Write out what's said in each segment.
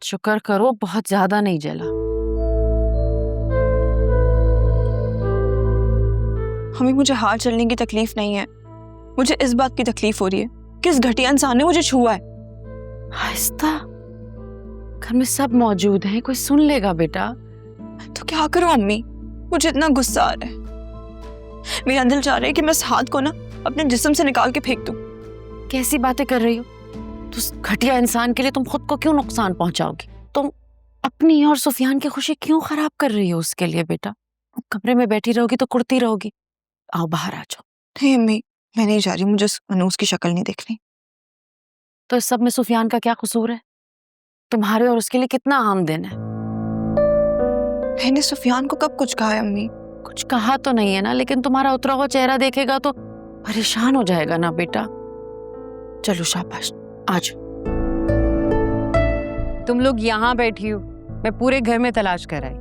शुक्र करो बहुत ज्यादा नहीं जला। हमें मुझे हाथ चलने की तकलीफ नहीं है, मुझे इस बात की तकलीफ हो रही है किस घटिया इंसान ने मुझे छुआ है। आहिस्ता, घर में सब मौजूद हैं, कोई सुन लेगा बेटा। तो क्या करूं अम्मी, मुझे इतना गुस्सा आ रहा है। मेरा दिल चाह रहा है कि मैं इस हाथ को ना अपने जिस्म से निकाल के फेंक दूं। कैसी बातें कर रही हो? तो उस घटिया इंसान के लिए तुम खुद को क्यों नुकसान पहुंचाओगी? तुम अपनी और सुफियान की खुशी क्यों खराब कर रही हो उसके लिए बेटा? कमरे में बैठी रहोगी तो कुड़ती रहोगी। आओ बाहर आ जाओ। नहीं अम्मी, मैं नहीं जा रही, मुझे मनूस की शक्ल नहीं देखनी। तो इस सब में सुफियान का क्या कसूर है? तुम्हारे और उसके लिए कितना आमदन है। मैंने सुफियान को कब कुछ कहा है अम्मी? कुछ कहा तो नहीं है ना, लेकिन तुम्हारा उतरा हुआ चेहरा देखेगा तो परेशान हो जाएगा ना बेटा। चलो शाबाश, आ जाओ। तुम लोग यहाँ बैठी हो, मैं पूरे घर में तलाश कर आई।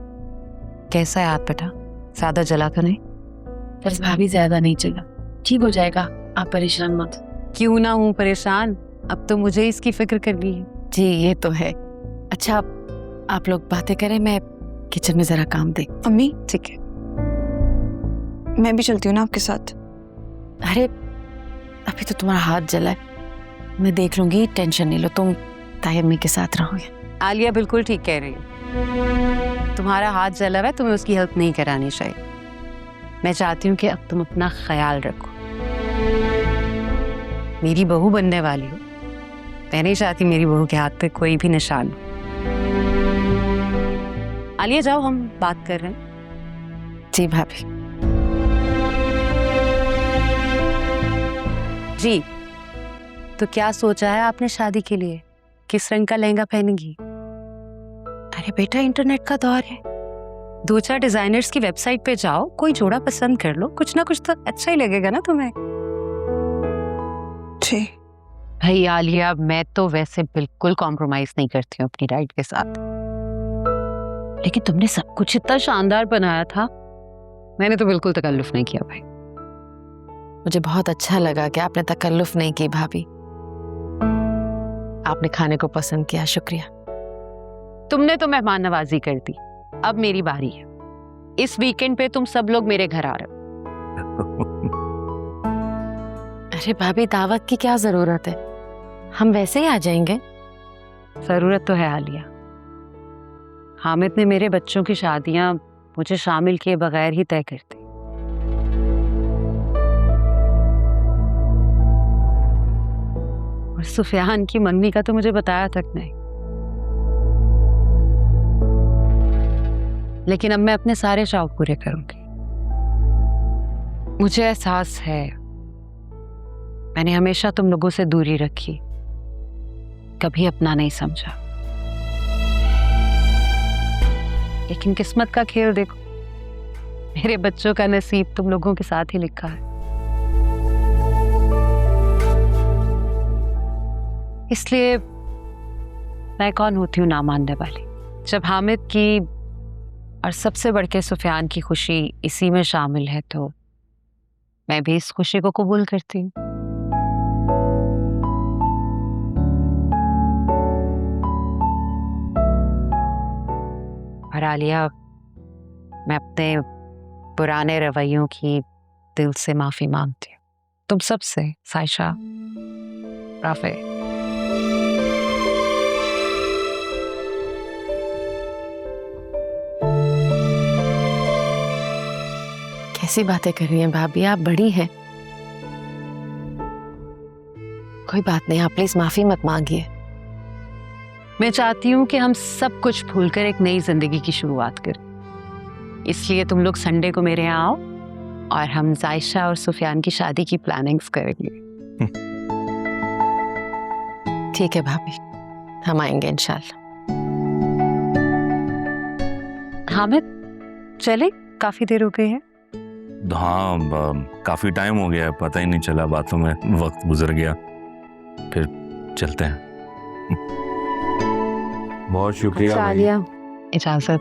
कैसा है हाथ बेटा? ज्यादा जला तो नहीं? बस भाभी ज्यादा नहीं चला, ठीक हो जाएगा, आप परेशान मत। क्यों ना हूँ परेशान, अब तो मुझे इसकी फिक्र करनी है। जी ये तो है। अच्छा आप लोग बातें करें, मैं किचन में जरा काम देख। अम्मी ठीक है, मैं भी चलती हूँ ना आपके साथ। अरे अभी तो तुम्हारा हाथ जला है, मैं देख लूंगी, टेंशन नहीं लो, तुम ताई अम्मी के साथ रहोगे। आलिया बिल्कुल ठीक कह रही है, तुम्हारा हाथ जला हुआ है, तुम्हें उसकी हेल्प नहीं करानी चाहिए। मैं चाहती हूँ कि अब तुम अपना ख्याल रखो। मेरी बहू बनने वाली हो, मैं नहीं चाहती मेरी बहू के हाथ पे कोई भी निशान हो। आलिया जाओ, हम बात कर रहे हैं। जी भाभी। जी तो क्या सोचा है आपने शादी के लिए? किस रंग का लहंगा पहनेंगी? अरे बेटा इंटरनेट का दौर है, 2-4 डिजाइनर्स की वेबसाइट पे जाओ, कोई जोड़ा पसंद कर लो, कुछ ना कुछ तो अच्छा ही लगेगा ना तुम्हें। जी भाई आलिया, मैं तो वैसे बिल्कुल कॉम्प्रोमाइज नहीं करती हूँ अपनी राइट के साथ, लेकिन तुमने सब कुछ इतना शानदार बनाया था, मैंने तो बिल्कुल तकल्लुफ नहीं किया भाई। मुझे बहुत अच्छा लगा कि आपने तकल्लुफ नहीं की भाभी, आपने खाने को पसंद किया, शुक्रिया। तुमने तो मेहमान नवाजी कर दी, अब मेरी बारी है। इस वीकेंड पे तुम सब लोग मेरे घर आ रहे हो। अरे भाभी दावत की क्या जरूरत है, हम वैसे ही आ जाएंगे। जरूरत तो है आलिया, हामिद ने मेरे बच्चों की शादियां मुझे शामिल किए बगैर ही तय कर दी। और सुफियान की मंगनी का तो मुझे बताया तक नहीं, लेकिन अब मैं अपने सारे शौक पूरे करूंगी। मुझे एहसास है मैंने हमेशा तुम लोगों से दूरी रखी, कभी अपना नहीं समझा, लेकिन किस्मत का खेल देखो, मेरे बच्चों का नसीब तुम लोगों के साथ ही लिखा है। इसलिए मैं कौन होती हूँ ना मानने वाली। जब हामिद की और सबसे बढ़ के सुफियान की खुशी इसी में शामिल है, तो मैं भी इस खुशी को कबूल करती हूँ। और आलिया, मैं अपने पुराने रवैयों की दिल से माफी मांगती हूँ, तुम सबसे, साइशा, राफे। कैसी बातें कर रही हैं भाभी, आप बड़ी हैं। कोई बात नहीं, आप प्लीज माफी मत मांगिए। मैं चाहती हूँ कि हम सब कुछ भूलकर एक नई जिंदगी की शुरुआत करें, इसलिए तुम लोग संडे को मेरे यहाँ आओ और हम जायशा और सुफियान की शादी की प्लानिंग्स करेंगे। ठीक है भाभी, हम आएंगे इंशाल्लाह। हामिद चले, काफी देर हो गई है। हाँ काफी टाइम हो गया, पता ही नहीं चला, बातों में वक्त गुजर गया। फिर चलते हैं। बहुत शुक्रिया भाई। इजाजत।